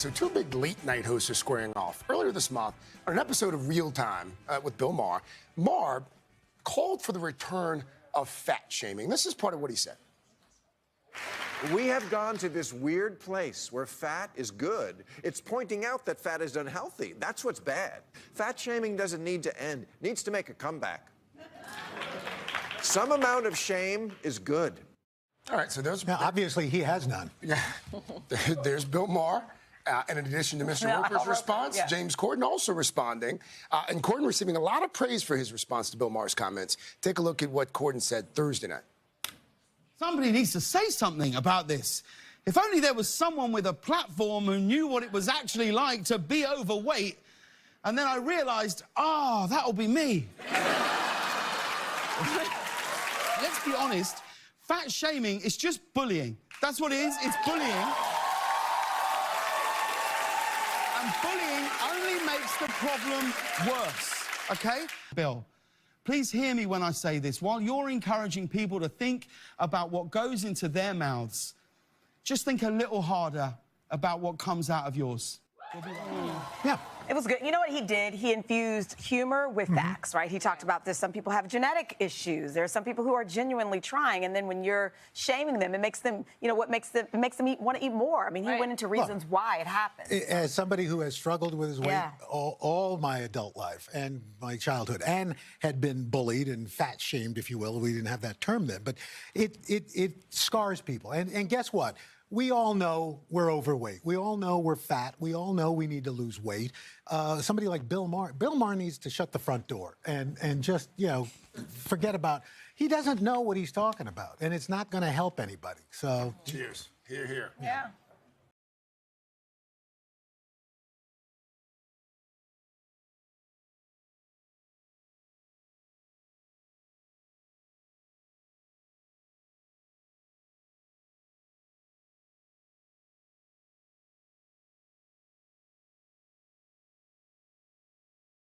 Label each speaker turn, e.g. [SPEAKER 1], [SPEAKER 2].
[SPEAKER 1] So two big late-night hosts are squaring off. Earlier this month, on an episode of Real Time with Bill Maher, Maher called for the return of fat shaming. This is part of what he said.
[SPEAKER 2] We have gone to this weird place where fat is good. It's pointing out that fat is unhealthy. That's what's bad. Fat shaming doesn't need to end. It needs to make a comeback. Some amount of shame is good.
[SPEAKER 1] All right, so there's...
[SPEAKER 3] Now, obviously, he has none.
[SPEAKER 1] Yeah. There's Bill Maher. And in addition to Mr. Roker's response, James Corden also responding. And Corden receiving a lot of praise for his response to Bill Maher's comments. Take a look at what Corden said Thursday night.
[SPEAKER 4] Somebody needs to say something about this. If only there was someone with a platform who knew what it was actually like to be overweight. And then I realised, that'll be me. Let's be honest, fat shaming is just bullying. That's what it is, it's bullying. And bullying only makes the problem worse, okay? Bill, please hear me when I say this. While you're encouraging people to think about what goes into their mouths, just think a little harder about what comes out of yours.
[SPEAKER 3] Yeah.
[SPEAKER 5] It was good. You know what he did? He infused humor with facts, right? He talked about this. Some people have genetic issues. There are some people who are genuinely trying, and then when you're shaming them, it makes them, want to eat more. I mean, he went into reasons why it happens.
[SPEAKER 3] As somebody who has struggled with his weight all my adult life and my childhood, and had been bullied and fat shamed, if you will. We didn't have that term then, but it scars people. And guess what? We all know we're overweight. We all know we're fat. We all know we need to lose weight. Somebody like Bill Maher. Bill Maher needs to shut the front door and just, forget about... He doesn't know what he's talking about, and it's not going to help anybody. So...
[SPEAKER 1] Cheers. Hear, hear.
[SPEAKER 5] Yeah.